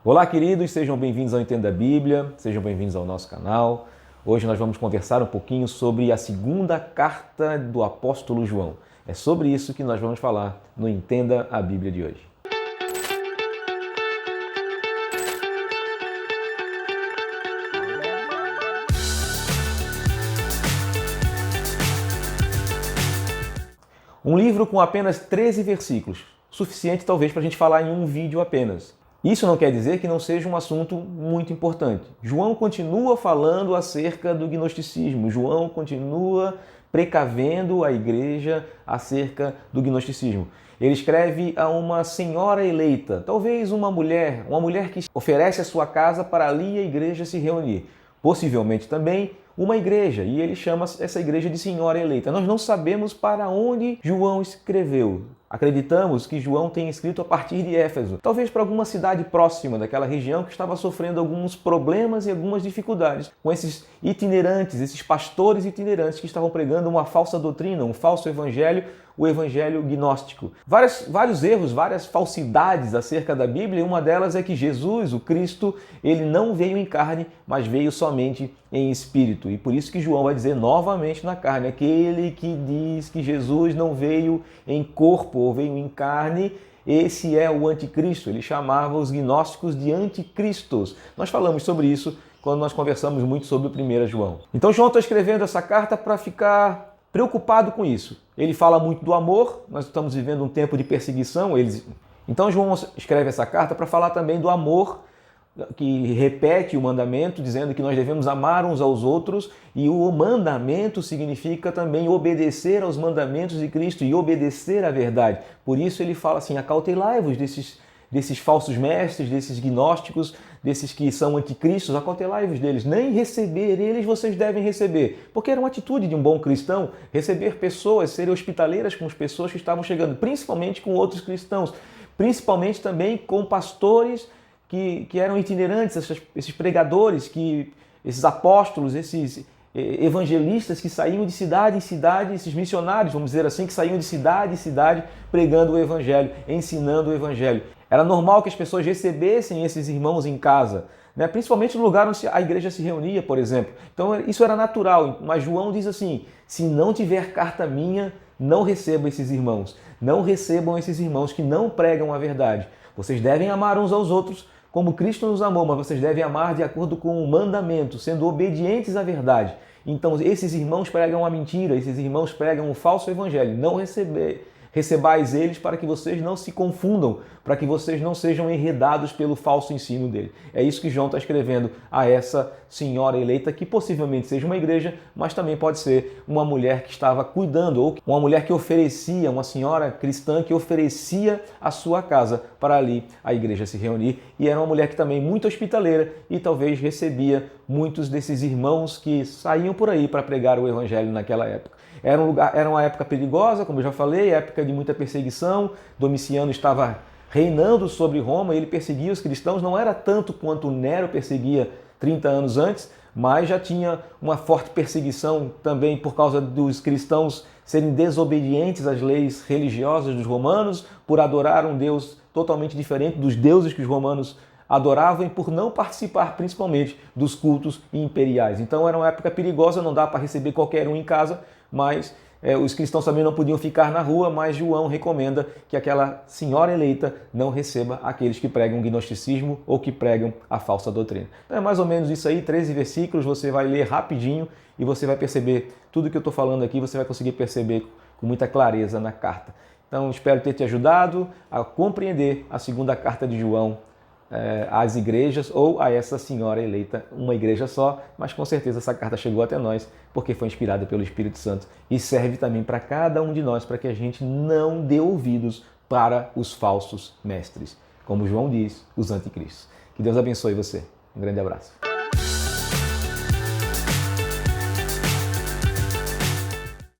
Olá, queridos, sejam bem-vindos ao Entenda a Bíblia, sejam bem-vindos ao nosso canal. Hoje nós vamos conversar um pouquinho sobre a segunda carta do apóstolo João. É sobre isso que nós vamos falar no Entenda a Bíblia de hoje. Um livro com apenas 13 versículos, suficiente talvez para a gente falar em um vídeo apenas. Isso não quer dizer que não seja um assunto muito importante. João continua falando acerca do gnosticismo. João continua precavendo a igreja acerca do gnosticismo. Ele escreve a uma senhora eleita, talvez uma mulher que oferece a sua casa para ali a igreja se reunir. Possivelmente também uma igreja, e ele chama essa igreja de senhora eleita. Nós não sabemos para onde João escreveu. Acreditamos que João tenha escrito a partir de Éfeso, talvez para alguma cidade próxima daquela região que estava sofrendo alguns problemas e algumas dificuldades com esses itinerantes, esses pastores itinerantes que estavam pregando uma falsa doutrina, um falso evangelho, o evangelho gnóstico. Vários erros, várias falsidades acerca da Bíblia, e uma delas é que Jesus, o Cristo, ele não veio em carne, mas veio somente em espírito. E por isso que João vai dizer novamente na carne, aquele que diz que Jesus não veio em corpo ou veio em carne, esse é o anticristo. Ele chamava os gnósticos de anticristos. Nós falamos sobre isso quando nós conversamos muito sobre o 1 João. Então João está escrevendo essa carta para ficar preocupado com isso. Ele fala muito do amor, nós estamos vivendo um tempo de perseguição. Então João escreve essa carta para falar também do amor, que repete o mandamento, dizendo que nós devemos amar uns aos outros, e o mandamento significa também obedecer aos mandamentos de Cristo e obedecer à verdade. Por isso ele fala assim, acautelai-vos desses falsos mestres, desses gnósticos, desses que são anticristos, acautelai-vos deles. Nem receber eles vocês devem receber. Porque era uma atitude de um bom cristão, receber pessoas, ser hospitaleiras com as pessoas que estavam chegando, principalmente com outros cristãos, principalmente também com pastores que eram itinerantes, esses pregadores, esses apóstolos, esses evangelistas que saíam de cidade em cidade, esses missionários, vamos dizer assim, que saíam de cidade em cidade pregando o evangelho, ensinando o evangelho. Era normal que as pessoas recebessem esses irmãos em casa, né? Principalmente no lugar onde a igreja se reunia, por exemplo. Então isso era natural, mas João diz assim, se não tiver carta minha, não recebam esses irmãos. Não recebam esses irmãos que não pregam a verdade. Vocês devem amar uns aos outros como Cristo nos amou, mas vocês devem amar de acordo com o mandamento, sendo obedientes à verdade. Então esses irmãos pregam a mentira, esses irmãos pregam o falso evangelho. Não recebais eles para que vocês não se confundam, para que vocês não sejam enredados pelo falso ensino dele. É isso que João está escrevendo a essa senhora eleita, que possivelmente seja uma igreja, mas também pode ser uma mulher que estava cuidando, ou uma mulher que oferecia, uma senhora cristã que oferecia a sua casa para ali a igreja se reunir. E era uma mulher que também muito hospitaleira e talvez recebia muitos desses irmãos que saíam por aí para pregar o evangelho naquela época. Era uma época perigosa, como eu já falei, época de muita perseguição. Domiciano estava reinando sobre Roma, ele perseguia os cristãos, não era tanto quanto Nero perseguia 30 anos antes, mas já tinha uma forte perseguição também por causa dos cristãos serem desobedientes às leis religiosas dos romanos, por adorar um Deus totalmente diferente dos deuses que os romanos adoravam e por não participar principalmente dos cultos imperiais. Então era uma época perigosa, não dá para receber qualquer um em casa, mas os cristãos também não podiam ficar na rua, mas João recomenda que aquela senhora eleita não receba aqueles que pregam gnosticismo ou que pregam a falsa doutrina. Então é mais ou menos isso aí, 13 versículos, você vai ler rapidinho e você vai perceber tudo que eu estou falando aqui, você vai conseguir perceber com muita clareza na carta. Então espero ter te ajudado a compreender a segunda carta de João às igrejas ou a essa senhora eleita, uma igreja só, mas com certeza essa carta chegou até nós porque foi inspirada pelo Espírito Santo e serve também para cada um de nós, para que a gente não dê ouvidos para os falsos mestres, como João diz, os anticristos. Que Deus abençoe você. Um grande abraço.